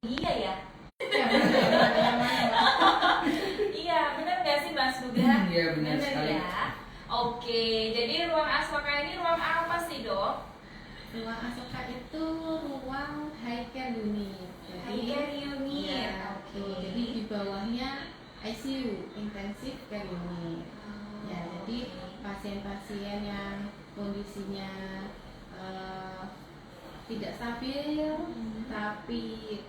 Iya ya. Ya, benar. Iya, benar nggak sih Mas Nugra? Iya, benar sekali. Ya. Oke, jadi ruang Asoka ini ruang apa sih, Dok? Ruang Asoka itu ruang high care unit. High care unit. Ya, Oke. jadi di bawahnya ICU, intensive care unit. Ya, jadi pasien-pasien yang kondisinya tidak stabil, tapi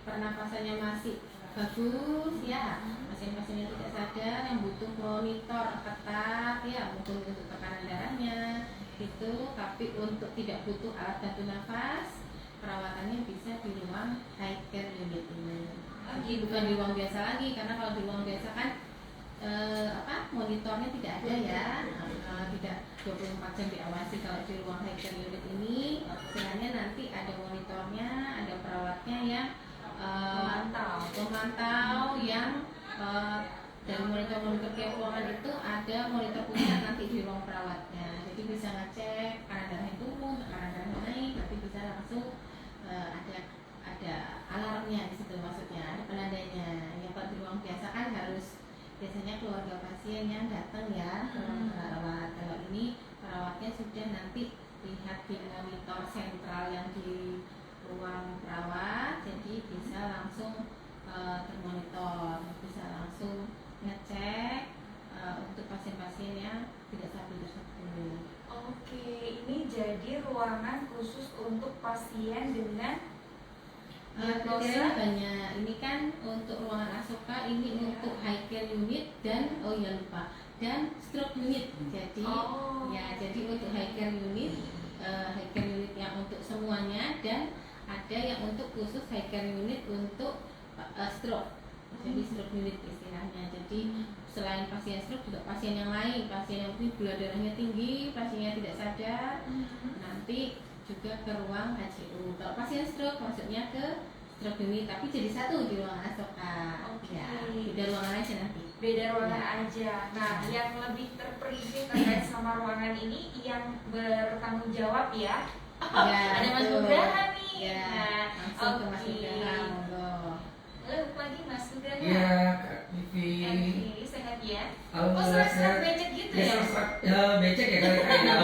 pernapasannya masih bagus, ya, pasien-pasien yang tidak sadar yang butuh monitor ketat, ya, mungkin untuk tekanan darahnya itu, tapi untuk tidak butuh alat bantu nafas, perawatannya bisa di ruang high care unit ini. Jadi bukan di ruang biasa lagi, karena kalau di ruang biasa kan monitornya tidak ada ya, tidak 24 jam diawasi. Kalau di ruang high care unit ini istilahnya nanti ada monitornya, ada perawatnya yang memantau yang dari monitor-monitor tiap ruangan itu ada monitor pusat nanti di ruang perawatnya, jadi bisa ngecek tekanan darahnya turun, tekanan darahnya naik, nanti bisa langsung ada alarmnya di situ, maksudnya ada penandanya. Yang kalau di ruang biasa kan harus biasanya keluarga pasien yang datang ya ke ruang perawat. Kalau ini perawatnya sudah nanti lihat di monitor sentral yang di ruang perawat, jadi bisa langsung termonitor, bisa langsung ngecek untuk pasien-pasien yang tidak stabil tersebut. Oke, ini jadi ruangan khusus untuk pasien dengan Kriteria banyak. Ini kan untuk ruangan Asoka ini untuk high care unit dan dan stroke unit. Jadi jadi untuk high care unit yang untuk semuanya, dan ada yang untuk khusus high care unit untuk stroke. Jadi stroke unit istilahnya. Jadi selain pasien stroke juga pasien yang lain, pasien yang gula darahnya tinggi, pasiennya tidak sadar, nanti juga ke ruang HCU. Kalau pasien stroke maksudnya ke stroke unit, tapi jadi satu di ruang Asoka. Ya, beda ruangan aja nanti. Beda ruangan aja. Nah, yang lebih terperinci terkait sama ruangan ini yang bertanggung jawab ya. Ada Mas Nugraha nih. Ya, Nah, langsung ke Mas Nugraha, monggo. Lagi Mas Nugraha. Iya, Kak Vivi. Oke, sehat ya. Alhamdulillah serat sehat. becek gitu Ya, ya? becek ya kali-kali ya.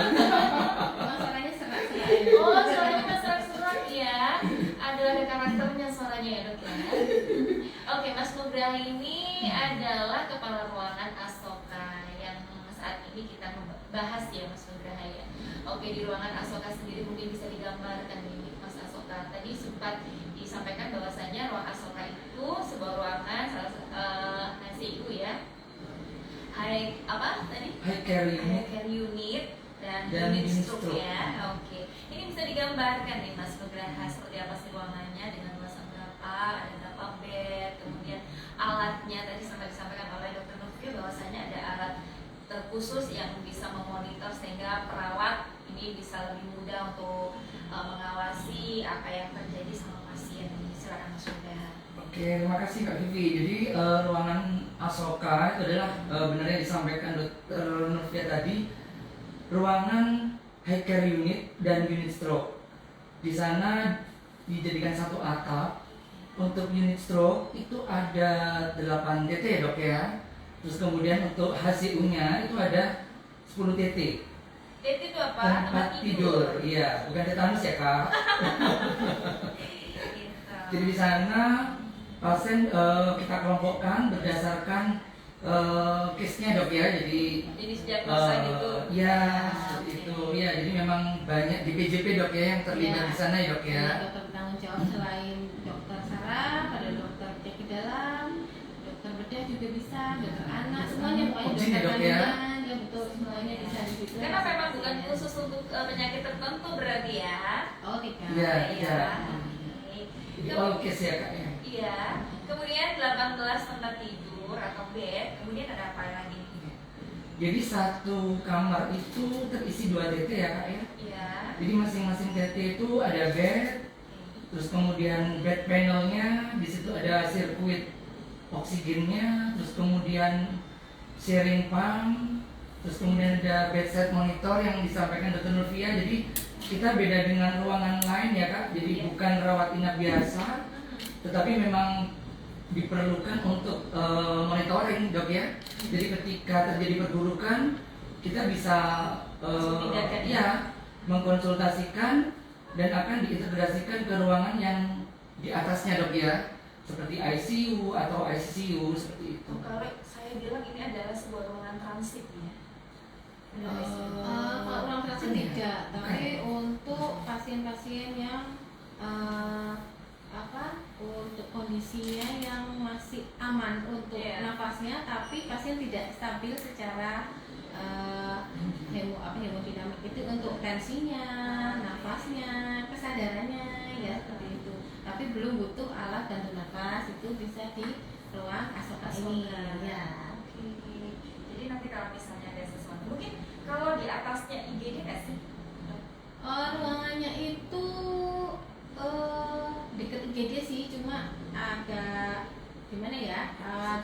Masalahnya serat-serat. Suaranya serat-serat ya. Ada karakternya suaranya ya, Dok ya. Oke, Mas Nugraha ini adalah kepala ruangan Asoka yang saat ini kita bahas ya, Mas Nugraha ya. Oke, di ruangan Asoka sendiri mungkin bisa digambarkan nih Mas Asoka. Tadi sempat disampaikan bahwasanya ruang Asoka itu sebuah ruangan HCU ya. High care unit dan unit stroke ya. Oke. Ini bisa digambarkan nih Mas Nugraha seperti apa sih ruangannya, dengan luasan berapa, ada berapa bed, kemudian alatnya tadi sampai disampaikan oleh Dr. Novia bahwasanya ada alat terkhusus yang bisa memonitor sehingga perawat ini bisa lebih mudah untuk mengawasi apa yang terjadi sama pasien. Silakan Mas Nugraha. Oke, terima kasih Kak Vivi. Jadi ruangan Asoka itu adalah benar yang disampaikan Dr. Novia tadi, ruangan high care unit dan unit stroke. Di sana dijadikan satu atap. Untuk unit stroke itu ada 8 TT ya Dok ya. Terus kemudian untuk HCU-nya itu ada 10 TT. TT itu apa? Tempat tidur. Iya, bukan tetanus ya Kak. Jadi di sana pasien kita kelompokkan berdasarkan case-nya Dok ya. Jadi sejak masa gitu. Ya, seperti itu. Ya, jadi memang banyak di PJP Dok ya yang terlibat di sana ya Dok ya. Dokter bertanggung jawab selain dokter saraf, ada dokter penyakit dalam, dokter bedah juga bisa, dokter anak, semuanya pokoknya dokter Dok ya. kandungan, ya betul, semuanya bisa di situ. Karena memang bukan khusus untuk penyakit tertentu berarti ya. Oh, tidak. Iya, iya. Oke. Jadi all case ya Kak ya. Iya. Kemudian 18 tempat tidur atau bed. Kemudian ada apa lagi? Jadi satu kamar itu terisi 2 TT ya Kak ya. Iya. Jadi masing-masing TT itu ada bed, terus kemudian bed panelnya, di situ ada sirkuit oksigennya, terus kemudian sharing pump, terus kemudian ada bedside monitor yang disampaikan Dr. Novia. Jadi kita beda dengan ruangan lain ya Kak. Jadi bukan rawat inap biasa, tetapi memang diperlukan untuk monitoring dok ya. Jadi ketika terjadi perburukan kita bisa Pindahkan, ya mengkonsultasikan dan akan diintegrasikan ke ruangan yang di atasnya dok ya, seperti ICU atau ICU seperti itu. Kalau saya bilang ini adalah sebuah ruangan transit ya. Kalau ruang transit tidak, tapi untuk pasien-pasien yang untuk kondisinya yang masih aman untuk nafasnya, tapi pasien tidak stabil secara hemodinamik itu untuk tensinya, nafasnya, kesadarannya ya seperti itu. Tapi belum butuh alat bantu nafas, itu bisa di ruang asoka ini ya. Oke. Jadi nanti kalau misalnya ada sesuatu, mungkin kalau di atasnya IGD nggak sih? Ruangannya itu deket IGD sih, cuma agak gimana ya?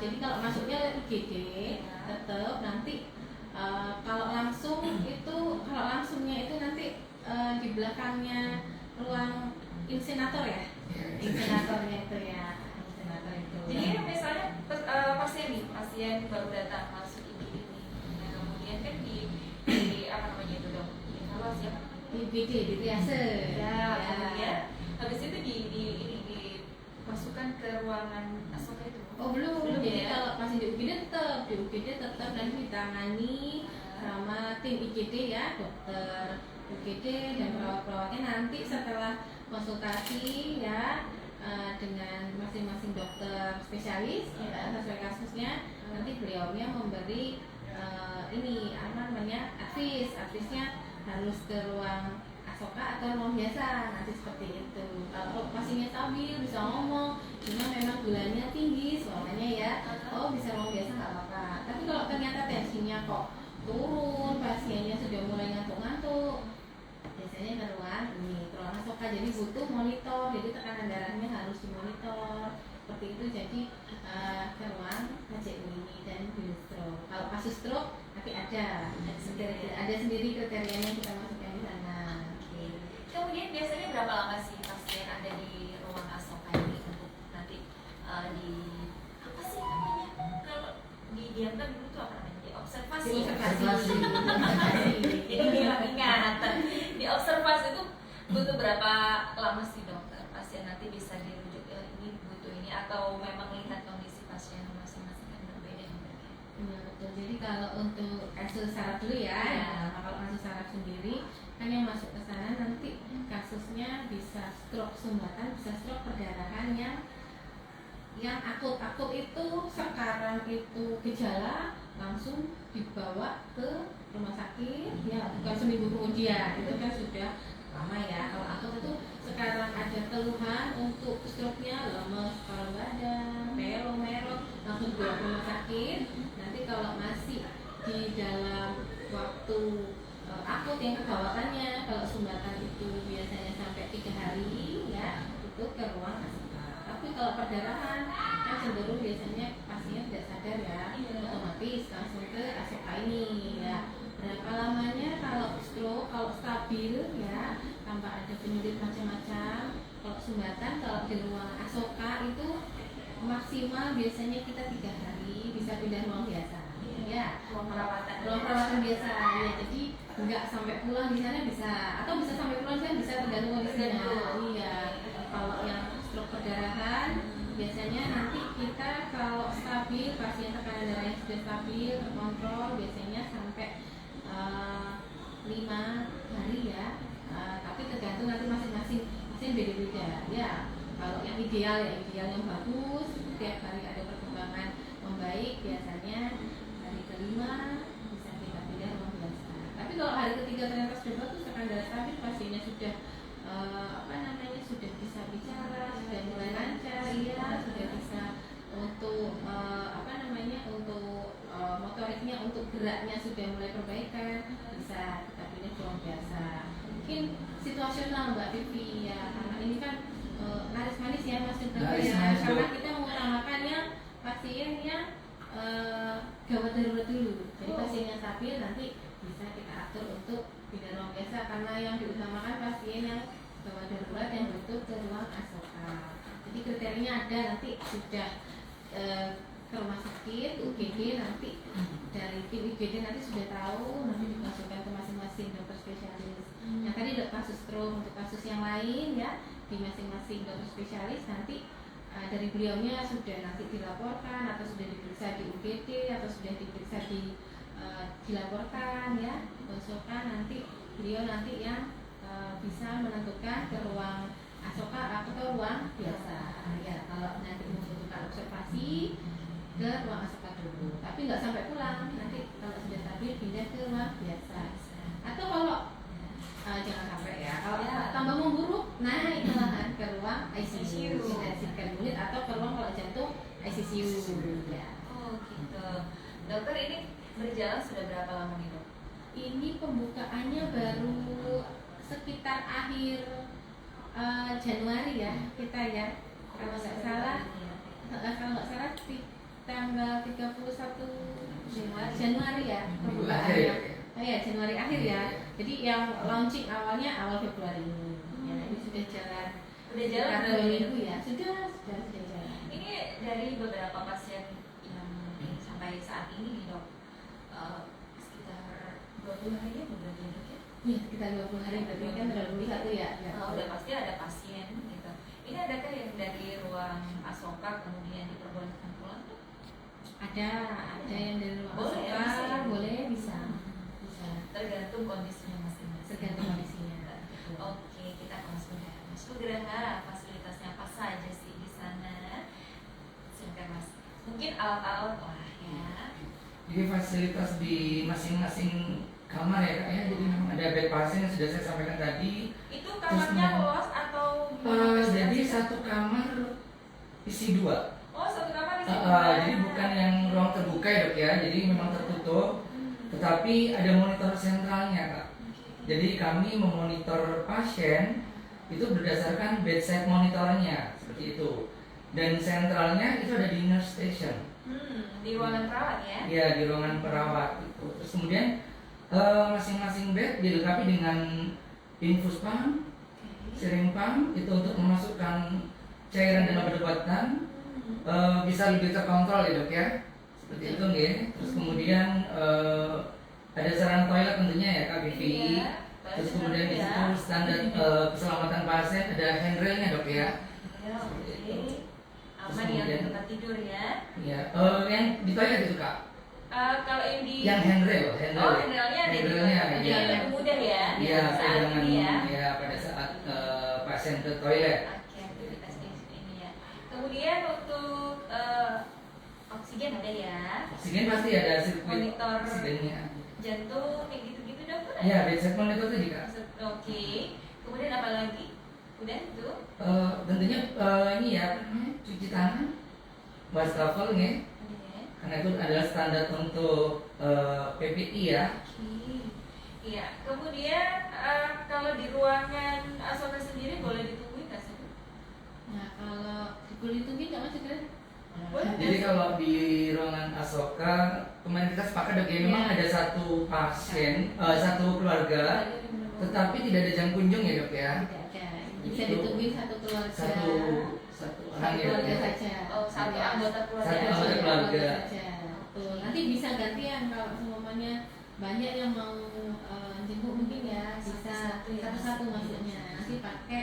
Jadi kalau masuknya ke IGD tetap nanti kalau langsungnya itu nanti di belakangnya ruang insenator ya, insenatornya itu ya, insenator itu. Jadi misalnya pasien baru datang masuk IGD ini, nah kemudian kan di apa namanya itu dong? Kalau siapa? Di BD, di triase. Ya, kemudian habis itu dimasukkan ke ruangan asoka itu. Oh belum, jadi ya? kalau masih di UGD tetap dan ditangani sama tim IGD ya, dokter UGD dan perawat-perawatnya nanti setelah konsultasi ya dengan masing-masing dokter spesialis ya, sesuai kasusnya, nanti beliaunya memberi advisnya harus ke ruang asoka atau ruang biasa nanti seperti itu. Kalau pasiennya stabil bisa ngomong, cuma memang gulanya tinggi suaranya ya, bisa ruang biasa nggak apa-apa. Tapi kalau ternyata tensinya kok turun, pasiennya sudah mulai ngantuk-ngantuk, biasanya ke ruang asoka. Jadi butuh monitor, jadi tekanan darahnya harus dimonitor seperti itu. Jadi ke ruang HCU ini dan stroke. Kalau kasus stroke nanti ada sendiri kriterianya kita masukkan di sana. Kemudian biasanya berapa lama sih pasien ada di ruang asoka ini untuk nanti di apa sih namanya, kalau didiamkan dulu tuh apa namanya, diobservasi. Jadi bilang ingatan diobservasi itu butuh berapa lama sih dokter pasien nanti bisa dirujuk ini butuh ini, atau memang lihat kondisi pasien masing-masing kan berbeda? Iya betul. Jadi kalau untuk kasus saraf dulu ya, kalau kasus saraf sendiri kan yang masuk ke sana nanti kasusnya bisa stroke sumbatan, bisa stroke perdarahan yang akut itu sekarang itu gejala langsung dibawa ke rumah sakit ya, bukan seminggu kemudian, itu kan sudah lama ya. Kalau akut itu sekarang ada keluhan untuk stroke-nya, lemes kepala badan, merah langsung dibawa ke rumah sakit. Nanti kalau masih di dalam waktu akut yang kegawatannya, kalau sumbatan itu biasanya sampai 3 hari ya, itu ke ruang asoka. Tapi kalau perdarahan kan cenderung biasanya pasien tidak sadar ya, otomatis langsung ke asoka ini ya. Berapa lamanya kalau stroke, kalau stabil ya tanpa ada penyakit macam-macam. Kalau sumbatan, kalau di ruang asoka itu maksimal biasanya kita 3 hari bisa pindah ruang biasa ya, ruang perawatan biasa ya. Jadi nggak sampai pulang di sana bisa, atau bisa sampai pulang kan bisa, tergantung kondisinya. Iya, kalau yang stroke perdarahan biasanya nanti kita kalau stabil, pasien tekanan darahnya sudah stabil, terkontrol, biasanya sampai 5 hari ya. Tapi tergantung nanti masing-masing pasien beda-beda ya. Kalau yang ideal yang bagus, setiap hari ada perkembangan membaik, biasanya hari kelima bisa kita pindah ruang biasa. Tapi kalau hari ketiga ternyata sudah bagus, tekanan darah stabil, pasiennya sudah sudah bisa bicara, sudah mulai lancar, ya sudah bisa untuk untuk motoriknya, untuk geraknya sudah mulai perbaikan, bisa kita pindah ke ruang biasa. Mungkin situasional Mbak Vivi ya, karena ini kan manis-manis ya Mas Dokter ya, karena kita mengutamakannya pasien yang gawat darurat dulu. Jadi pasiennya stabil, nanti bisa kita atur untuk pindah ruang biasa, karena yang diutamakan pasien yang gawat darurat yang butuh ke ruang asoka. Jadi kriteria materinya ada, nanti sudah ke rumah sakit UGD, nanti dari tim UGD nanti sudah tahu, nanti dimasukkan ke masing-masing dokter spesialis. Yang tadi untuk kasus stroke, untuk kasus yang lain ya di masing-masing dokter spesialis nanti dari beliaunya sudah nanti dilaporkan atau sudah diperiksa di UGD atau sudah diperiksa dilaporkan ya, konsulkan, nanti beliau nanti yang bisa menentukan ke ruang asoka atau ruang biasa ya. Kalau nanti membutuhkan observasi ke ruang asoka dulu, tapi nggak sampai pulang, nanti kalau sudah stabil pindah ke ruang biasa. Atau kalau jangan sampai ya, kalau tambah memburuk naik malahan ke ruang ICU, intensive unit, atau ke ruang kalau jantung ICU ya. Oh gitu. Dokter, ini berjalan sudah berapa lama nih dok? Ini pembukaannya baru sekitar akhir Januari ya kita ya, kalau nggak salah di tanggal 31 Januari ya pembukaannya. Oh ya, Januari akhir ya. Jadi yang launching awalnya awal Februari ini. Ya, ini sudah jalan. Udah jalan berapa minggu ya? Sudah jalan. Ini dari beberapa pasien yang sampai saat ini nih dok, sekitar 20 hari ya berarti ya dok ya? Iya, sekitar 20 hari berarti kan udah 21 ya. Udah pasti ada pasien gitu. Ini adakah yang dari ruang asoka kemudian diperbolehkan pulang dok? Ada yang dari ruang Boleh, asoka, bisa ya? boleh bisa. Tergantung kondisinya masing-masing. Tergantung kondisinya. Oke, kita ke Mas Nugraha. Mas Nugraha, fasilitasnya apa saja sih di sana? Silakan Mas. Mungkin alat-alat ya. Jadi fasilitas di masing-masing kamar ya kak ya. Jadi memang ada bed pasien yang sudah saya sampaikan tadi. Itu kamarnya luas atau Jadi satu kamar isi 2. Oh, satu kamar isi 2. Jadi bukan yang ruang terbuka ya dok ya. Jadi memang tertutup. Tetapi ada monitor sentralnya kak. Jadi kami memonitor pasien itu berdasarkan bedside monitornya seperti itu. Dan sentralnya itu ada di nurse station. Di ruangan perawat ya? Iya, di ruangan perawat itu. Terus kemudian masing-masing bed dilengkapi dengan infus pump, syringe pump itu untuk memasukkan cairan dan obat-obatan. Bisa lebih terkontrol ya dok ya. Seperti itu nggih. Terus kemudian ada saran toilet tentunya ya Kak Vivi. Iya, Terus kemudian di situ standar keselamatan pasien ada handrailnya dok ya. Ya, oke. Aman ya untuk tempat tidur ya. Iya. Yang di toilet itu Kak. Kalau yang di Handrail. Oh, handrailnya ada di Handrailnya, toilet. Jadi iya. lebih mudah ya. Iya, Saat pegangan ini ya. ya pada saat pasien ke toilet. Oke, aktivitas di ini ya. Kemudian untuk oksigen ada ya. Oksigen pasti ada sirkuit Monitor oksigennya. jantung kayak gitu-gitu dokter. Iya, bedside monitor tadi Kak. Oke. Kemudian apa lagi? Udah itu. Tentunya ini ya apa namanya, cuci tangan, wastafel nih, Oke. karena itu adalah standar untuk PPI ya. Oke. Iya. Kemudian kalau di ruangan asoka sendiri boleh ditungguin nggak sih? Nah, kalau ditungguin nggak masuk kan? Boleh. Jadi kalau di ruangan Asoka kemarin kita sepakat dok ya, memang ada satu pasien, satu keluarga, tetapi tidak ada jam kunjung ya dok ya. Tidak ada. Bisa Itu ditungguin satu keluarga. satu orang ya dok keluarga ya. saja. Oh, satu anggota keluarga. Satu anggota keluarga. saja. Tuh, nanti bisa gantian kalau semuanya banyak yang mau jemput mungkin ya bisa Satu-satu ya. satu-satu maksudnya. Nanti pakai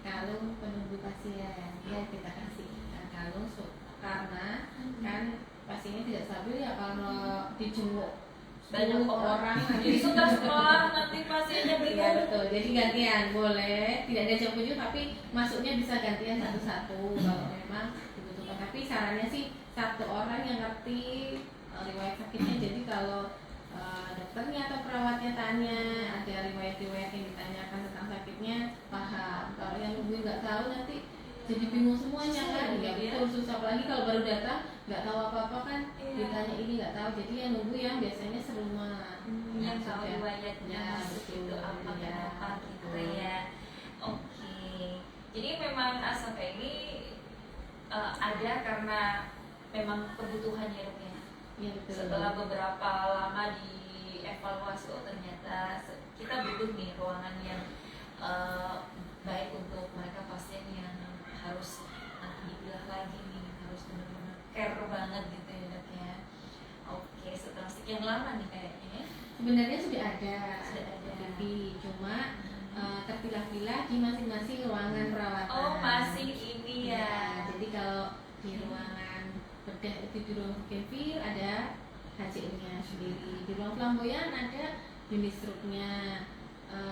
kalung penunggu pasien. Ya kita kasih kalung karena kan pasiennya tidak stabil ya kalau dijenguk Banyak 10 orang. nanti Jadi setelah nanti pasiennya Iya bingung. betul, jadi gantian boleh, tidak ada jam kunjung tapi masuknya bisa gantian satu-satu kalau memang dibutuhkan. Tapi sarannya sih satu orang yang ngerti riwayat sakitnya. Jadi kalau dokternya atau perawatnya tanya ada riwayat-riwayat yang ditanyakan tentang sakitnya paham. Kalau yang nungguin nggak tahu nanti jadi bingung semuanya kan, ya betul susah. Apalagi kalau baru datang nggak tahu apa-apa kan, ditanya ini nggak tahu. Jadi yang nunggu yang biasanya serumah. Yang tahu sudah. riwayatnya Ya, itu betul. apa Ya, kenapa gitu betul. ya. Oke. Jadi memang Asoka ini ada karena memang kebutuhannya dok ya. Iya betul. Setelah beberapa lama dievaluasi, oh ternyata kita butuh nih ruangan yang baik untuk mereka pasien yang harus dipilah sekian lama nih kayaknya ya. Sebenarnya sudah ada TV, cuma terpilah-pilah di masing-masing ruangan perawatan. Oh, masih ini ya. Jadi kalau di ruangan bedah itu di ruang Kevin ada HCL-nya sendiri, di ruang flamboyan ada unit stroke-nya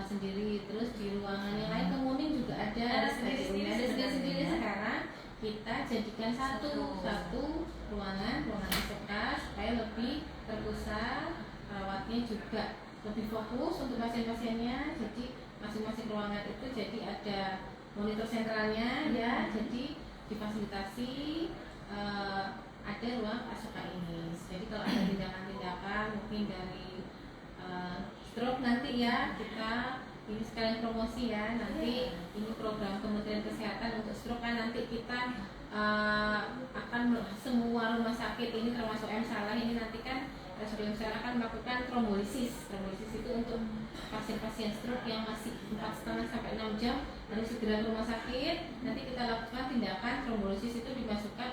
sendiri, terus di ruangan yang lain kemuning juga ada sendiri-sendiri. ada sendiri-sendiri. Sekarang kita jadikan satu ruangan isokas supaya lebih terpusat, perawatnya juga lebih fokus untuk pasien-pasiennya. Jadi masing-masing ruangan itu jadi ada monitor sentralnya ya, jadi difasilitasi ada ruang asoka ini. Jadi kalau ada tindakan-tindakan mungkin dari stroke nanti ya, kita ini sekalian promosi ya, nanti ini program Kementerian Kesehatan untuk stroke kan, nanti kita akan semua rumah sakit ini termasuk M Salah ini nanti kan sebelum saya akan melakukan trombolisis itu untuk pasien-pasien stroke yang masih 4,5 sampai 6 jam harus segera ke rumah sakit. Nanti kita lakukan tindakan trombolisis, itu dimasukkan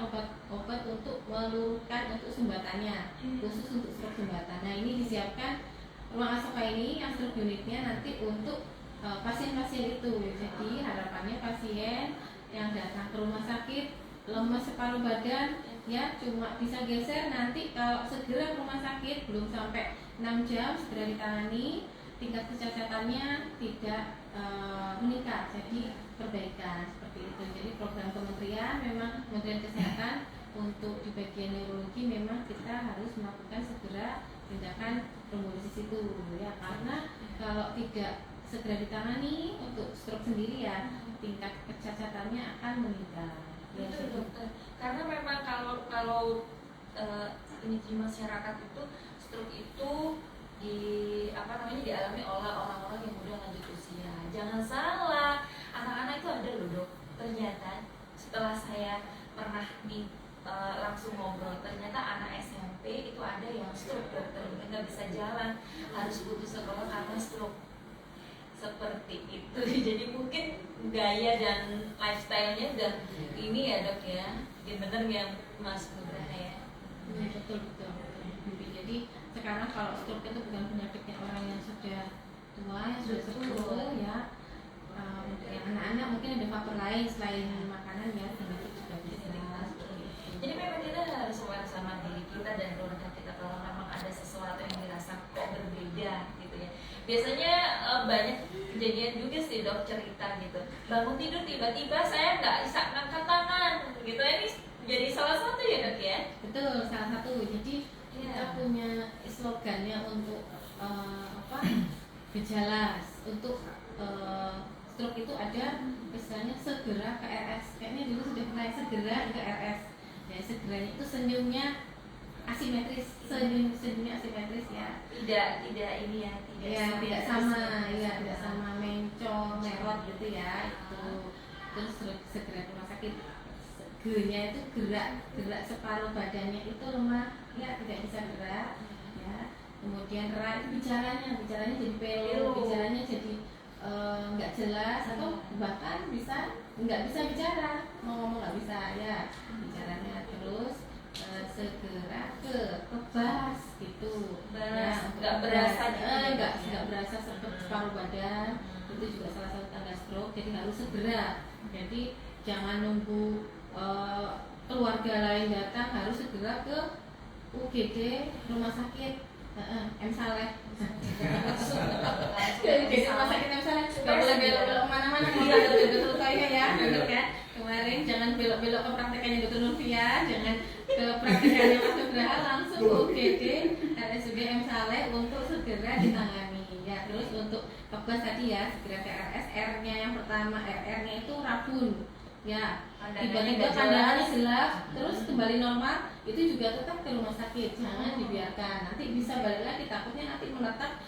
obat untuk meluruskan untuk sumbatannya, khusus untuk stroke sumbatan. Nah ini disiapkan ruang asoka ini yang stroke unitnya nanti untuk pasien-pasien itu. Jadi harapannya pasien yang datang ke rumah sakit lemas separuh badan ya cuma bisa geser, nanti kalau segera ke rumah sakit belum sampai 6 jam segera ditangani, tingkat kecacatannya tidak meningkat, jadi perbaikan seperti itu. Jadi program kementerian, memang Kementerian Kesehatan untuk di bagian neurologi memang kita harus melakukan segera tindakan trombolisis itu ya, karena kalau tidak segera ditangani untuk stroke sendiri ya tingkat kecacatannya akan meningkat. Betul dokter, karena memang kalau ini di masyarakat itu stroke itu dialami oleh orang-orang yang udah lanjut usia. Jangan salah, anak-anak itu ada loh dok. Ternyata setelah saya pernah langsung ngobrol, ternyata anak SMP itu ada yang stroke dokter, nggak bisa jalan, harus putus sekolah karena stroke. Seperti itu. Jadi mungkin gaya dan lifestyle-nya udah ini ya dok ya, mungkin bener yang Mas Nugraha ya. Betul. Jadi sekarang kalau stroke itu bukan penyakitnya orang yang sudah tua, yang sudah sepuh ya. Yang anak-anak mungkin ada faktor lain selain makanan ya, penyakit juga bisa. Jadi memang kita harus aware sama diri kita dan keluarga kita kalau memang ada sesuatu yang dirasa kok berbeda gitu ya. Biasanya banyak kejadian juga sih dok cerita gitu, bangun tidur tiba-tiba saya nggak bisa ngangkat tangan gitu. Ini jadi salah satu ya dok ya. Betul, salah satu. Jadi kita punya slogannya untuk gejala untuk stroke itu ada misalnya segera ke RS. Kayaknya dulu sudah pernah segera ke RS. Ya segeranya itu senyumnya asimetris, senyumnya asimetris ya. Tidak ini ya, tidak sama mencong, merot gitu ya itu. Terus segera ke rumah sakit. G-nya itu gerak separuh badannya itu lemah ya, tidak bisa gerak ya. Kemudian bicaranya jadi pelo, bicaranya jadi nggak jelas atau bahkan nggak bisa bicara, mau ngomong nggak bisa ya bicaranya. Terus segera ke bas gitu ya, nggak berasa separuh badan, itu juga salah satu tanda stroke. Jadi harus segera, jadi jangan nunggu keluarga lain datang, harus segera ke UGD rumah sakit M Saleh. Jadi rumah sakit M Saleh nggak boleh belok-belok kemana-mana, kalau ada dokter Lutfia ya, bener kan? Kemarin jangan belok-belok ke praktekannya dokter Lutfia, jangan ke praktekannya Mas Nugraha, langsung ke UGD RSUD M Saleh untuk segera ditangani ya. Terus untuk kebas tadi ya, segera ke RS. R-nya yang pertama, R-nya itu rabun ya, tiba-tiba pandangannya gelap terus kembali normal, itu juga tetap ke rumah sakit, jangan dibiarkan, nanti bisa balik lagi, takutnya nanti menetap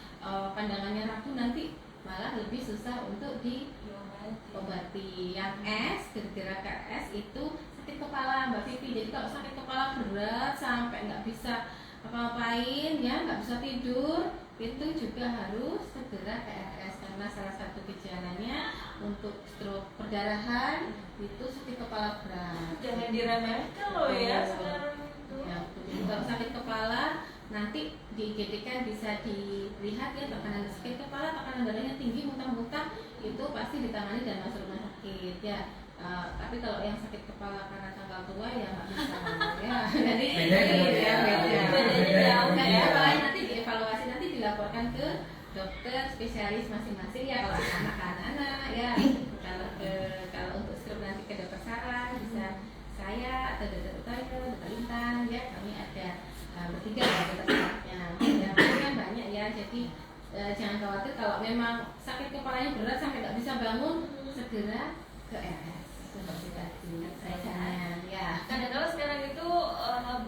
pandangannya rapuh, nanti malah lebih susah untuk diobati. Yang S, gerak ke S itu sakit kepala Mbak Vivi. Jadi kalau sakit kepala berat sampai nggak bisa apa-apain ya, nggak bisa tidur, itu juga harus segera ke RS, karena salah satu gejalanya untuk stroke perdarahan itu sakit kepala berat. Jangan diremehkan loh ya sekarang itu. Ya, jadi kalau sakit kepala nanti di IGD kan bisa dilihat ya tekanan sakit kepala, tekanan darahnya tinggi, muntah-muntah, itu pasti ditangani dan masuk rumah sakit ya. Tapi kalau yang sakit kepala karena tanggal tua ya nggak bisa ya. Jadi beda. Nanti dievaluasi, nanti dilaporkan ke dokter spesialis masing-masing ya, kalau anak-anak ya. Kalau untuk stroke nanti ke dokter Sarah, bisa saya atau dokter Utara, dokter Intan ya, kami ada bertiga ya dokter Sarahnya. Ya, kan banyak ya, jadi jangan khawatir kalau memang sakit kepalanya berat sampai nggak bisa bangun, segera ke RS seperti tadi saja ya. Kadang-kadang sekarang itu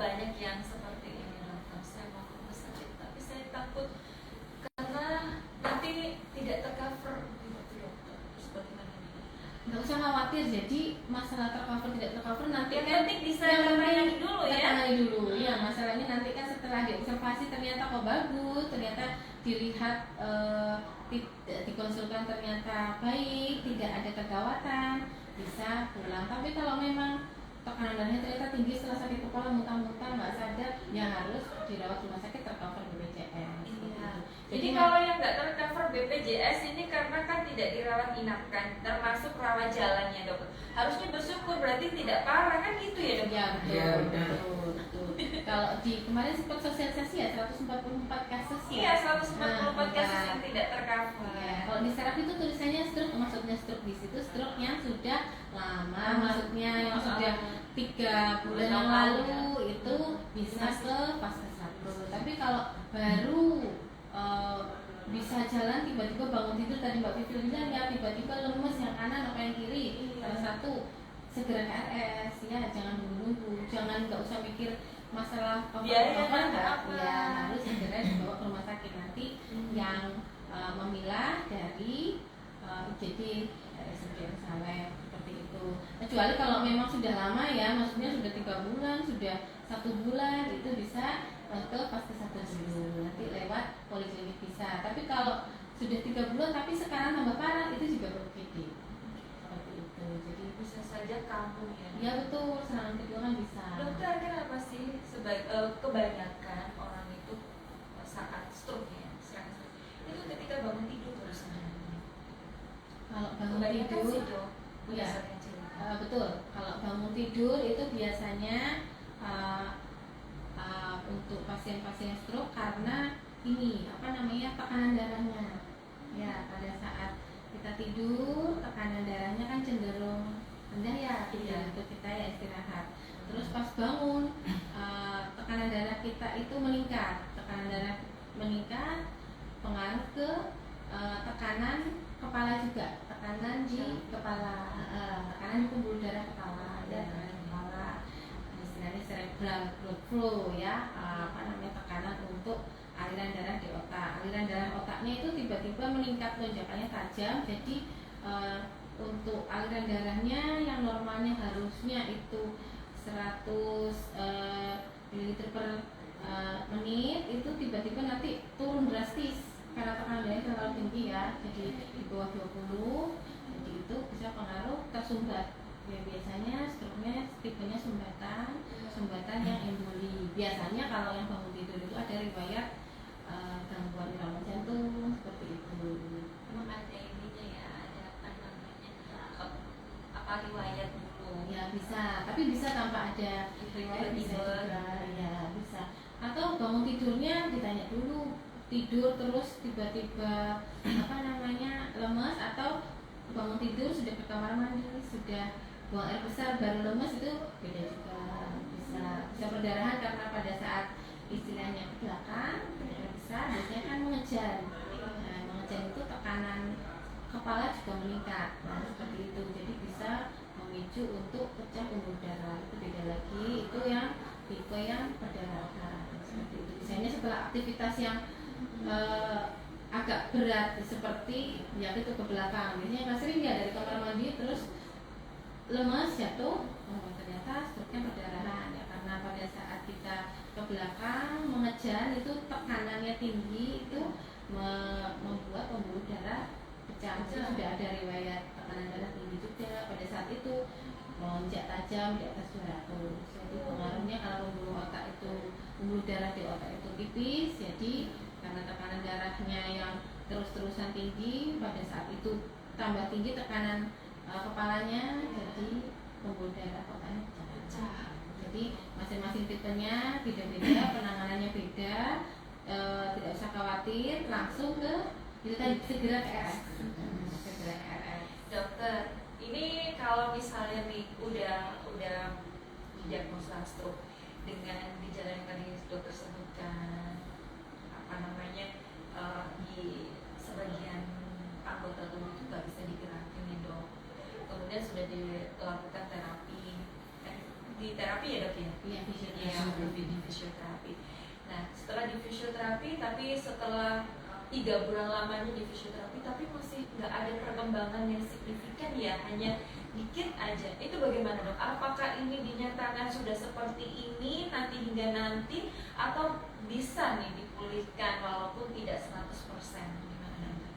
banyak yang seperti ini, dokter, saya mau ke rumah sakit tapi saya takut karena nanti tidak tercover gitu dokter. Terus bagaimana? Nggak usah khawatir, jadi masalah tercover tidak tercover nanti Yang kan penting bisa tertangani dulu ya. tertangani dulu ya. Masalahnya nanti kan setelah diobservasi ternyata kok bagus, ternyata dilihat dikonsulkan ternyata baik, tidak ada kegawatan, bisa pulang. Tapi kalau memang tekanan darahnya ternyata tinggi setelah sakit kepala, muntah-muntah, nggak sadar, ya harus dirawat rumah sakit tercover BPJS. Iya. Jadi kalau yang nggak tercover BPJS ini karena kan tidak dirawat inap kan, termasuk rawat jalannya dokter. Harusnya bersyukur berarti tidak parah kan gitu ya dok? Ya betul, Ya, benar. betul. Kalau di kemarin sempat sosialisasi ya 144 kasus Iya, ya. 144 kasus yang tidak tercover. Ya, kalau di saraf itu tulisannya stroke, maksudnya stroke di situ stroke yang sudah lama, maksudnya yang sudah 3 bulan yang lalu itu bisa ke fase 1. Tapi kalau baru bisa jalan tiba-tiba bangun tidur, tadi Mbak Vivi bilang ya tiba-tiba lemes yang kanan atau yang kiri, salah satu segera ke RS ya, jangan nunggu-nunggu, jangan nggak usah mikir masalah Biaya apa ya, harus segera dibawa ke rumah sakit. Nanti yang memilah dari IGD RSUD Saleh seperti itu. Kecuali kalau memang sudah lama ya, maksudnya sudah 3 bulan, sudah 1 bulan, itu bisa ke fase 1 dulu, nanti lewat poliklinik bisa. Tapi kalau sudah 3 bulan tapi sekarang tambah parah, itu juga perlu PD seperti itu. Jadi Bisa saja kamu ya. ya betul, serangan kedua kan bisa. Dokter kenapa sih kebanyakan orang itu saat stroke ya, serangan stroke itu ketika bangun tidur terus Kalau bangun kebanyakan sih tidur, dok, ya. berdasarkan cerita. Betul. Kalau bangun tidur itu biasanya untuk pasien-pasien stroke karena ini tekanan darahnya. Ya, pada saat kita tidur tekanan darahnya kan cenderung rendah ya, untuk kita ya istirahat. Terus pas bangun tekanan darah kita itu meningkat. Tekanan darah meningkat pengaruh ke tekanan kepala juga, tekanan di kepala, tekanan di pembuluh darah kepala ya, tekanan kepala, istilahnya cerebral blood flow ya, tekanan untuk aliran darah di otak. Aliran darah otaknya itu tiba-tiba meningkat, lonjakannya tajam, jadi untuk aliran darahnya yang normalnya harusnya itu 100 ml per menit, itu tiba-tiba nanti turun drastis karena tekanan darahnya terlalu tinggi ya, jadi di bawah 20. Jadi itu bisa pengaruh tersumbat ya, biasanya stroke-nya tipenya sumbatan yang emboli. Biasanya kalau yang bangun tidur itu ada riwayat gangguan irama jantung seperti itu. Emang ada ininya ya, ada riwayat dulu Ya bisa, tapi bisa tanpa ada riwayat bisa juga ya, bisa. Atau bangun tidurnya ditanya dulu, tidur terus tiba-tiba lemes, atau bangun tidur sudah ke kamar mandi, sudah buang air besar baru lemes, itu beda juga. Bisa perdarahan karena pada saat istilahnya ke belakang air besar biasanya kan mengejar. Mengejar itu tekanan kepala juga meningkat, seperti itu. Jadi bisa memicu untuk pecah pembuluh darah, itu beda lagi, itu yang tipe yang perdarahan seperti itu. Biasanya setelah aktivitas yang agak berat seperti ya itu ke belakang, biasanya nggak sering ya dari kamar mandi terus lemas jatuh, ternyata stroke-nya perdarahan ya, karena pada saat kita ke belakang mengejar itu tekanannya tinggi, itu membuat pembuluh darah pecah. Sudah ada riwayat tekanan darah tinggi juga pada saat itu. melonjak tajam di atas 200. Jadi pengaruhnya kalau pembuluh otak itu, pembuluh darah di otak itu tipis, jadi karena tekanan darahnya yang terus-terusan tinggi, pada saat itu tambah tinggi tekanan kepalanya, jadi pembuluh darah otaknya pecah. Jadi masing-masing tipenya beda-beda, penanganannya beda, tidak usah khawatir, langsung ke itu tadi segera ke RS. Segera ke RS. Dokter, ini kalau misalnya nih udah didiagnosa stroke dengan gejala yang tadi dokter sebutkan, apa namanya, di sebagian anggota tubuh itu nggak bisa digerakin nih dok, kemudian sudah dilakukan terapi, di terapi ya dok ya? Iya, Di fisioterapi. Nah setelah di fisioterapi, tapi setelah 3 bulan lamanya di fisioterapi, tapi masih nggak ada perkembangan yang signifikan ya, hanya dikit aja. Itu bagaimana dok? Apakah ini dinyatakan sudah seperti ini hingga nanti, atau bisa nih dipulihkan walaupun tidak 100%? Gimana dok?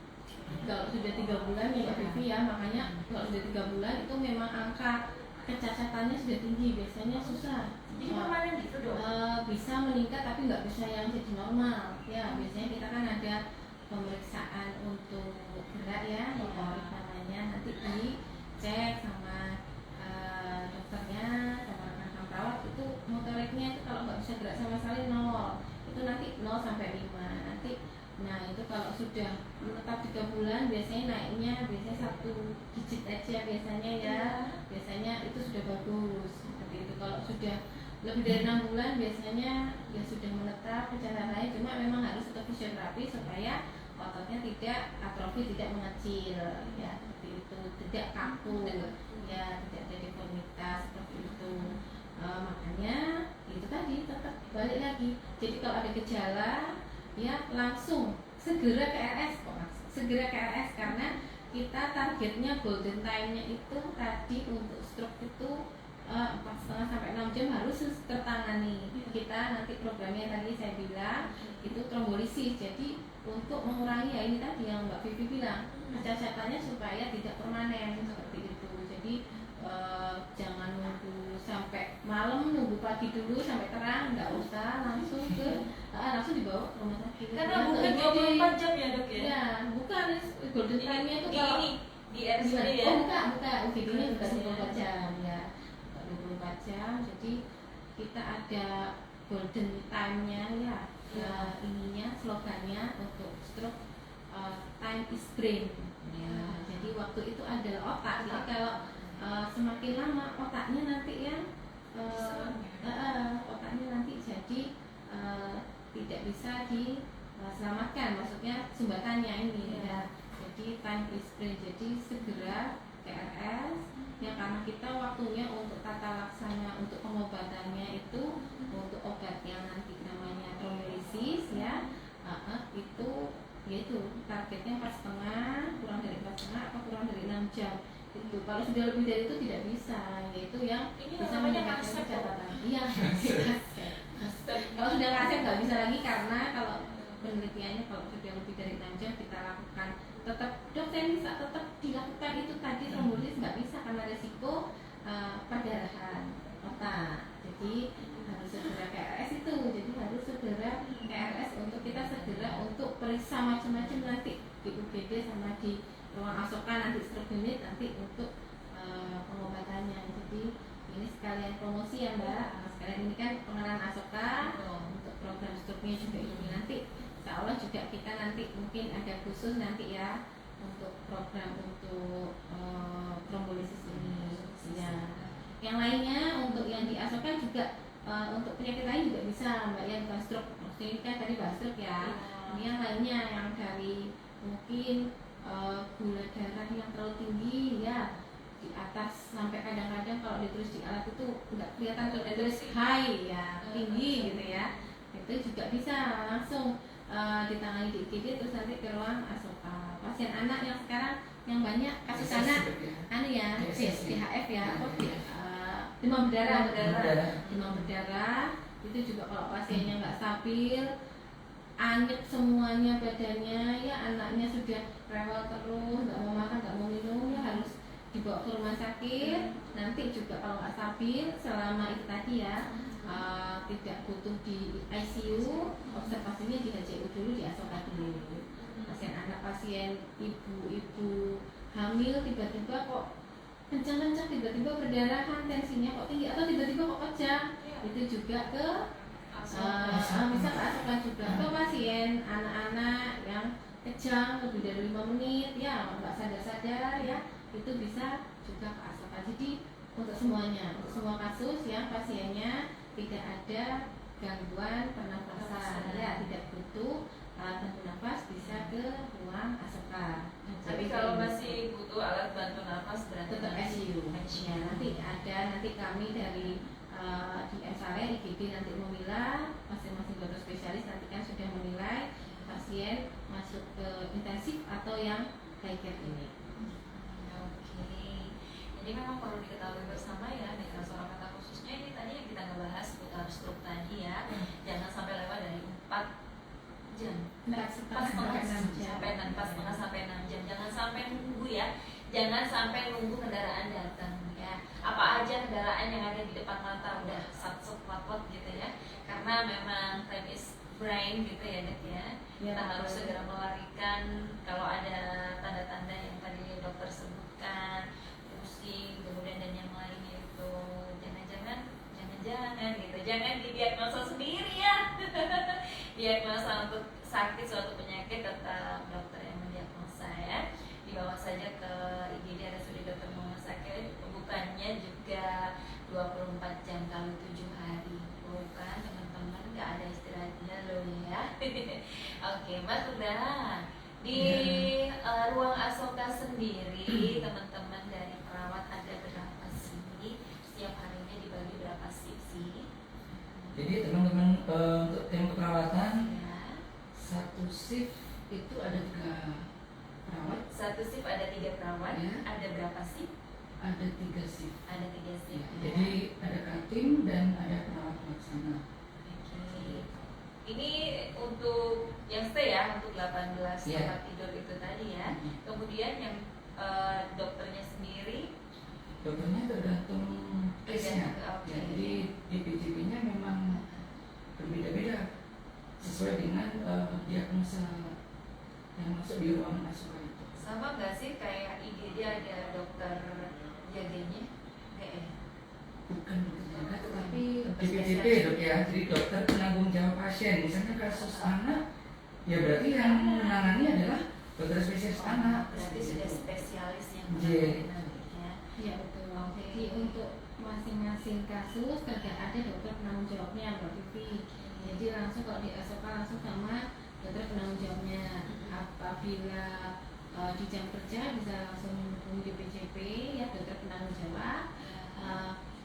Kalau sudah 3 bulan ya Mbak Vivi ya, makanya kalau sudah 3 bulan itu memang angka kecacatannya sudah tinggi, biasanya susah. Jadi kemarin gitu dok? Bisa meningkat tapi nggak bisa yang jadi normal. Ya biasanya kita kan ada pemeriksaan untuk gerak ya, motorik namanya, nanti dicek sama dokternya, sama rekan perawat, itu motoriknya itu kalau nggak bisa gerak sama sekali 0, itu nanti 0 sampai 5 nanti. Nah itu kalau sudah menetap 3 bulan biasanya naiknya biasanya 1 digit aja biasanya ya, biasanya itu sudah bagus seperti itu. Kalau sudah lebih dari 6 bulan biasanya ya sudah menetap kecacatan, cuma memang harus ke fisioterapi supaya ototnya tidak atrofi, tidak mengecil ya, seperti itu, tidak kaku ya, tidak ada deformitas seperti itu. Makanya itu tadi tetap balik lagi, jadi kalau ada gejala ya langsung segera ke RS kok, segera ke RS, karena kita targetnya golden time-nya itu tadi untuk stroke itu 4,5 sampai 6 jam harus tertangani. Kita nanti programnya tadi saya bilang itu trombolisis, jadi untuk mengurangi ya ini tadi yang Mbak Vivi bilang, kecacatannya supaya tidak permanen seperti itu. Jadi jangan nunggu sampai malam, nunggu pagi dulu sampai terang, nggak usah, langsung dibawa ke rumah sakit. Karena bukan 24 jam ya dok ya? Ya, bukan golden time-nya itu kalau di RSUD ya? Oh bukan, UGD-nya bukan 24 jam ya, bukan 24 jam. Jadi kita ada golden time-nya ya, ininya slogannya untuk stroke, time is brain ya. Jadi waktu itu adalah otak. Jadi kalau semakin lama otaknya nanti ya, otaknya nanti jadi tidak bisa diselamatkan, maksudnya sumbatannya ini ya. Jadi time is brain, jadi segera ke RS ya, karena kita waktunya untuk tata laksana untuk pengobatannya itu untuk obat yang nanti namanya trombolisis ya, itu yaitu targetnya 4,5, kurang dari 4,5 atau kurang dari 6 jam itu. Kalau sudah lebih dari itu tidak bisa, yaitu yang ini bisa namanya meningkatkan ngasep kecepatan. Iya, kalau sudah ngasep nggak bisa lagi, karena kalau penelitiannya kalau sudah lebih dari 6 jam kita lakukan tetap, dok saya bisa tetap dilakukan itu tadi trombolisis nggak bisa karena resiko perdarahan otak. Jadi harus segera ke RS itu, jadi harus segera ke RS untuk kita segera untuk periksa macam-macam nanti di UGD sama di ruang asokan nanti stroke unit nanti untuk pengobatannya. Jadi ini sekalian promosi ya Mbak, sekalian ini kan pengenalan asoka untuk program stroke-nya juga ini nanti. Insya Allah juga kita nanti mungkin ada khusus nanti ya untuk program untuk trombolisis ini ya. Yang lainnya untuk yang di asokan juga untuk penyakit lain juga bisa Mbak ya, bukan stroke. Maksudnya ini kan tadi bahas stroke ya. Ini yang lainnya yang dari mungkin gula darah yang terlalu tinggi ya, di atas sampai kadang-kadang kalau ditulis di alat itu nggak kelihatan tuh ditulis high ya, tinggi gitu ya, itu juga bisa langsung ditangani di IGD terus nanti ke ruang asoka. Pasien anak yang sekarang yang banyak kasus anak anu ya, DHF ya, demam berdarah itu juga kalau pasiennya nggak stabil, anyep semuanya badannya ya, anaknya sudah rewel terus, nggak mau makan, nggak mau minum ya, harus dibawa ke rumah sakit, nanti juga kalau nggak stabil selama itu tadi ya, tidak butuh di ICU, observasinya di HCU dulu, di Asoka dulu. Pasien anak, pasien ibu-ibu hamil tiba-tiba kok kencang-kencang, tiba-tiba berdarahan, tensinya kok tinggi atau tiba-tiba kok kejang, itu juga ke bisa ke Asoka juga. Atau pasien anak-anak yang kejang lebih dari 5 menit ya nggak sadar-sadar ya, itu bisa juga ke Asoka. Jadi untuk semuanya, untuk semua kasus yang pasiennya tidak ada gangguan pernafasan ya, tidak butuh alat bantu nafas, bisa ke ruang Asoka. Tapi kalau masih butuh alat bantu nafas berarti tetap ICU. Ya, nanti kami dari di SRE IGD nanti memilah, masing-masing dokter spesialis nanti kan sudah menilai pasien masuk ke intensif atau yang high care ini. Oke. Jadi memang perlu diketahui bersama ya, di kata khususnya ini tadi yang kita ngebahas seputar stroke tadi ya. Jangan sampai lewat dari 4 jam. 4,5 sampai 6 jam. Jangan sampai nunggu ya. Jangan sampai nunggu kendaraan datang ya. Apa aja kendaraan yang ada di depan mata udah sat-sat gitu ya. Karena memang time is brain gitu ya Dek ya. Kita harus segera melarikan kalau ada tanda-tanda yang tadi dokter sebutkan, pusing, kemudian dan yang lainnya itu jangan gitu, jangan didiagnosa sendiri ya. Diagnosa untuk sakit suatu penyakit tetap dokter yang mendiagnosa ya. Dibawa saja ke IGD RSUD Dr. Muhammad Sakir, bukannya juga 24 jam kali 7 hari, bukan teman-teman, nggak ada istirahatnya loh ya. Oke, Mas udah di ruang Asoka sendiri, teman-teman dari perawat ada berapa sih? Setiap harinya dibagi berapa shift sih? Jadi teman-teman untuk tim keperawatan Ya. satu shift itu ada 3 perawat. Satu shift ada 3 perawat. Ya. Ada berapa shift? Ada 3 shift. Ada 3 shift. Ya, jadi ada katim dan ada perawat pelaksana. Oke. Ini untuk yang stay ya, untuk 18 Ya. tempat tidur itu tadi ya. Kemudian yang dokternya sendiri. Dokternya tergantung case-nya. Oke. Ya, jadi di PJP-nya memang berbeda-beda sesuai dengan diagnosa yang masuk di ruang Asoka itu. Sama nggak sih kayak IGD ada dokter jaganya? Nggak ya? Bukan dokter jaga, tetapi di PJP dok ya, jadi dokter penanggung jawab pasien. Misalnya kasus anak, ya berarti yang menangani adalah dokter spesialis anak. Berarti sudah spesialis yang Iya. menangani ya. Ya betul. Jadi untuk masing-masing kasus tidak ada dokter penanggung jawabnya Mbak Vivi. Jadi langsung kalau di Asoka langsung sama dokter penanggung jawabnya. Apabila di jam kerja bisa langsung menghubungi di PJP ya, dokter penanggung jawab.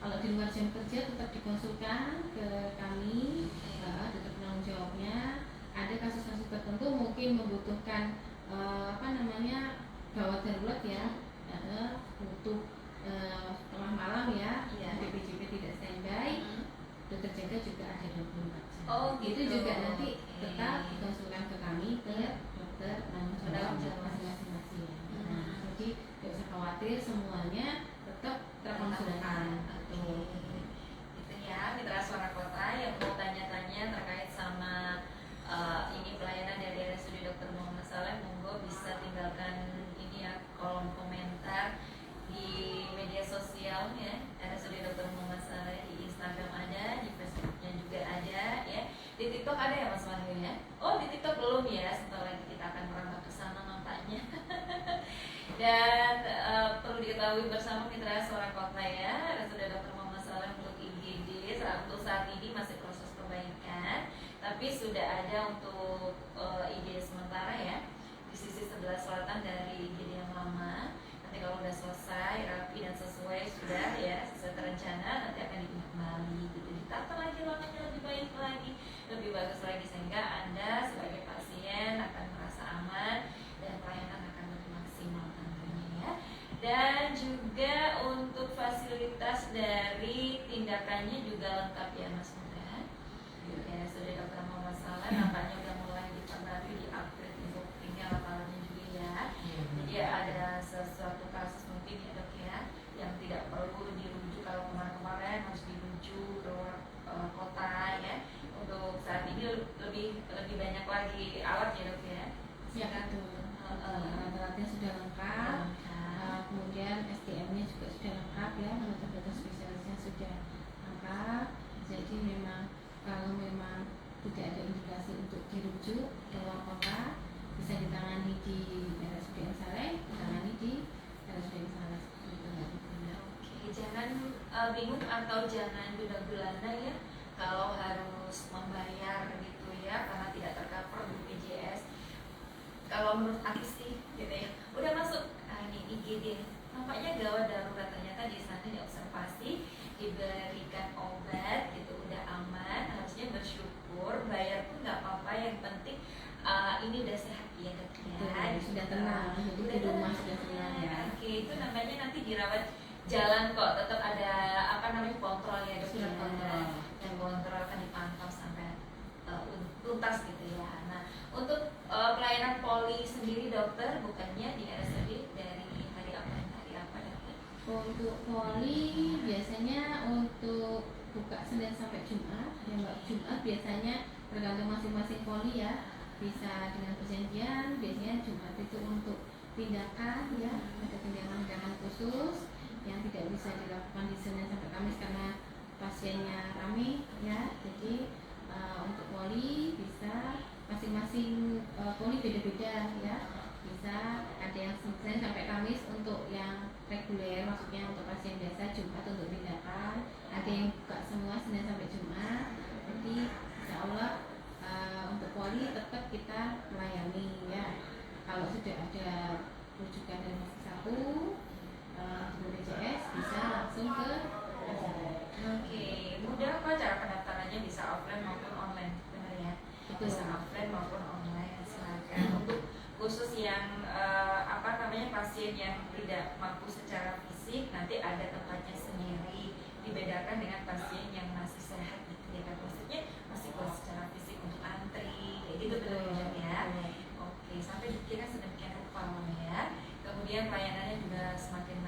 Kalau di luar jam kerja tetap dikonsulkan ke kami, dokter penanggung jawabnya. Ada kasus-kasus tertentu mungkin membutuhkan gawat darurat ya, butuh tengah malam ya, Iya. di PJP tidak standby, dokter jaga juga ada 24 jam. Oh, Itu gitu. juga nanti Oke. tetap dikonsulkan ke kami, ke dokter penanggung jawab masing-masing. Nah, jadi tidak usah khawatir, semuanya tetap terkonsultan. Betul. Gitu ya, mitra suara kota yang mau tanya-tanya terkait sama ini pelayanan dari RSUD Dr. Muhammad Saleh, monggo bisa tinggalkan ini ya, kolom komentar di media sosial ya, RSUD Dr. Muhammad Saleh, di Instagram ada, di Facebooknya juga ada ya, di TikTok ada ya Mas Wahyu ya. Oh, di TikTok belum ya, setelah lagi kita akan merambah ke sana nampaknya. Dan perlu diketahui bersama mitra suara kota ya, RSUD Dr. Muhammad Saleh untuk IGD untuk saat ini masih proses perbaikan, tapi sudah ada untuk IGD sementara ya di sisi sebelah selatan dari IGD yang lama. Nanti kalau udah selesai, rapi dan sesuai sudah ya, sesuai terencana, nanti akan dipindah kembali gitu, ditata lagi ruangannya lebih baik lagi, lebih bagus lagi, sehingga Anda sebagai pasien akan merasa aman dan pelayanan akan lebih maksimal tentunya ya. Dan juga untuk fasilitas dari tindakannya juga lengkap ya Mas Muda. Ya, sudah Dr. Muhammad Saleh nampaknya udah mulai diperbarui, di-upgrade untuk tinggal alatnya juga ya. Jadi ada sesuatu kasus mungkin ya Dok apalagi alat ya dok ya? Ya betul. Alat-alatnya sudah lengkap. Kemudian SDM-nya juga sudah lengkap ya, dokter spesialisnya sudah lengkap. Jadi memang kalau memang tidak ada indikasi untuk dirujuk ke luar kota, bisa ditangani di RSUD Saleh, ditangani di RSUD Saleh. Oke, jangan bingung atau jangan guna-gulana ya kalau harus membayar gitu ya, karena tidak tercover di BPJS. Kalau menurut aku sih gitu ya, udah masuk ini IGD, nampaknya gawat darurat, ternyata di sana diobservasi, diberikan obat gitu, udah aman, harusnya bersyukur, bayar pun nggak apa-apa, yang penting ini udah sehat ya dok ya. Sudah tenang, jadi di rumah sudah tenang ya. Oke, itu namanya nanti dirawat jalan kok, tetap ada kontrol ya dok ya. Dan kontrol akan dipantau sampai tuntas gitu ya. Nah, untuk pelayanan poli sendiri dokter, bukannya di RSUD dari hari apa dokter? Untuk poli biasanya untuk buka Senin sampai Jumat, ya Mbak. Jumat biasanya tergantung masing-masing poli ya, bisa dengan perjanjian. Biasanya Jumat itu untuk tindakan ya, ada tindakan-tindakan khusus yang tidak bisa dilakukan di Senin sampai Kamis karena pasiennya rame ya. Jadi untuk poli bisa masing-masing poli beda-beda ya, bisa ada yang Senin sampai Kamis untuk yang reguler, maksudnya untuk pasien biasa, Jumat untuk tindakan, ada yang buka semua Senin sampai Jumat. Jadi insya Allah untuk poli tetap kita melayani ya. Kalau sudah ada rujukan dari satu BPJS bisa langsung ke RSUD. Oke, mudah kok cara pendaftarannya, bisa offline maupun online, benar ya? Bisa offline maupun online, silakan. Untuk khusus yang pasien yang tidak mampu secara fisik, nanti ada tempatnya sendiri, dibedakan dengan pasien yang masih sehat gitu ya kan, maksudnya masih kuat secara fisik untuk antri, kayak gitu benar ya. Oke, sampai dikira sedemikian rupa ya. Kemudian pelayanannya juga semakin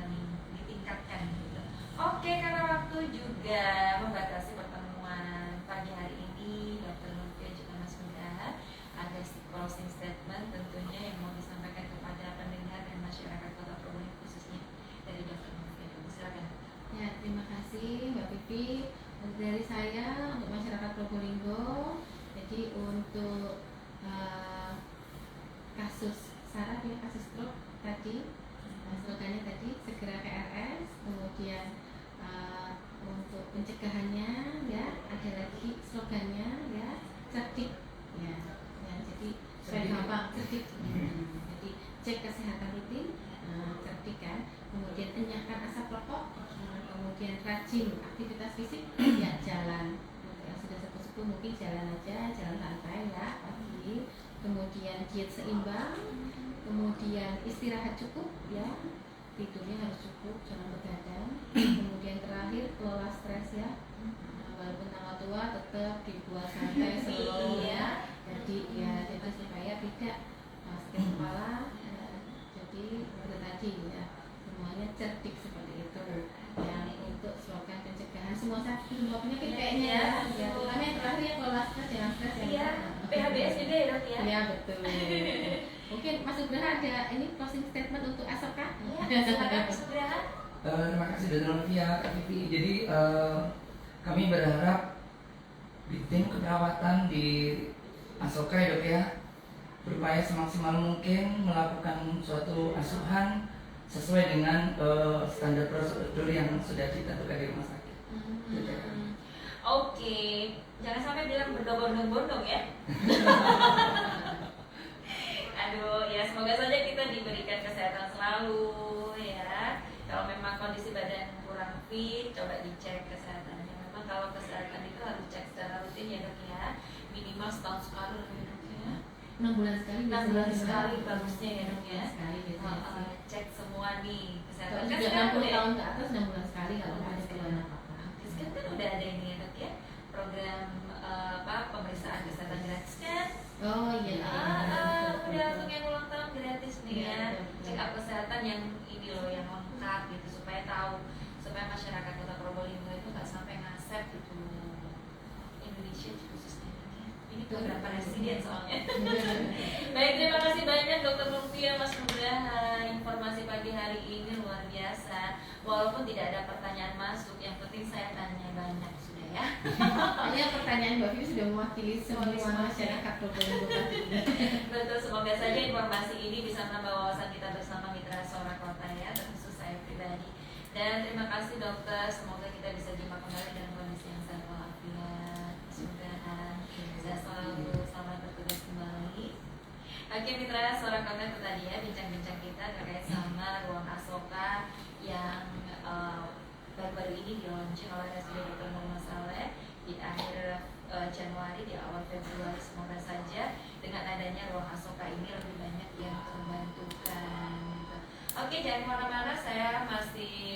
ditingkatkan gitu. Oke, karena waktu juga membatasi pertemuan pagi hari ini, Dr. Nurfia juga Mas Muda, ada closing statement tentunya yang mau disampaikan kepada pendengar dan masyarakat Kota Probolinggo khususnya dari Dr. Nurfia. Silakan. Ya, terima kasih Mbak Pipi. Dari saya untuk masyarakat Probolinggo, jadi untuk kasus saraf ya, kasus stroke tadi, slogannya tadi segera ke RS. Kemudian untuk pencegahannya ya, ada lagi slogannya ya, cerdik ya, jadi supaya gampang cerdik. Jadi cek kesehatan rutin, cerdik kan. Kemudian enyahkan asap rokok, kemudian rajin aktivitas fisik ya, jalan. Untuk yang sudah sepuh-sepuh mungkin jalan aja, jalan santai ya pagi. Kemudian diet seimbang, kemudian istirahat cukup ya, tidurnya harus cukup, jangan begadang. Kemudian terakhir kelola stres ya, walaupun tanggal tua tetap dibuat santai slow ya. Jadi supaya tidak sakit kepala ya. Jadi itu tadi ya, semuanya cerdik seperti itu. Yang untuk slogan pencegahan semua penyakit kayaknya ya. Karena yang terakhir ya kelola stres, jangan stres ya. PHBS juga ya dok ya? Iya betul. Mungkin Mas Nugraha ada ini closing statement untuk Asoka? Iya, silakan Mas Nugraha. Terima kasih Dr. Nurfia, Kak Vivi. Jadi kami berharap di tim keperawatan di Asoka ya dok ya, berupaya semaksimal mungkin melakukan suatu asuhan sesuai dengan standar prosedur yang sudah ditentukan di rumah sakit. Oke, jangan sampai bilang berbondong-bondong ya. Aduh, ya semoga saja kita diberikan kesehatan selalu ya. Kalau memang kondisi badan kurang fit, coba dicek kesehatannya. Memang kalau kesehatan itu harus cek secara rutin ya dok ya. Minimal setahun sekali ya dok ya. 6 bulan sekali. 6 bulan sekali bagusnya ya dok ya. Sekali biasanya. Cek semua nih kesehatan. Kalau Kan sudah sekarang 60 udah tahun ke atas 6 bulan sekali kalau nggak ada keluhan apa-apa. kan udah ada ini ya dok ya, program pemeriksaan kesehatan gratis kan. Oh iya. Udah untuk yang ulang tahun gratis nih ya, check up kesehatan yang ini loh, yang lengkap gitu, supaya tahu, supaya masyarakat Kota Probolinggo itu nggak sampai ngasep gitu. Indonesia khususnya ya. Ini beberapa residen soalnya. Baik, terima kasih banyak Dokter Lutfia, Mas Nugraha. Informasi pagi hari ini luar biasa. Walaupun tidak ada pertanyaan masuk, yang penting saya tanya banyak sudah ya. Hanya pertanyaan Mbak Vivi sudah mewakili semua masyarakat Probolinggo. Betul, semoga saja informasi ini bisa menambah wawasan kita bersama mitra Suara Kota ya, terkhusus saya pribadi. Dan terima kasih dokter, semoga kita bisa jumpa kembali dalam kondisi yang sehat walafiat. Mudah-mudahan saya selalu selamat bertugas kembali. Oke mitra Suara Kota, itu tadi ya bincang-bincang kita terkait sama ruang Asoka yang baru-baru ini di launching oleh RSUD Dr. Muhammad Saleh di akhir Januari, di awal Februari. Semoga saja dengan adanya ruang Asoka ini lebih banyak yang terbantukan gitu. Oke, jangan kemana-mana, saya masih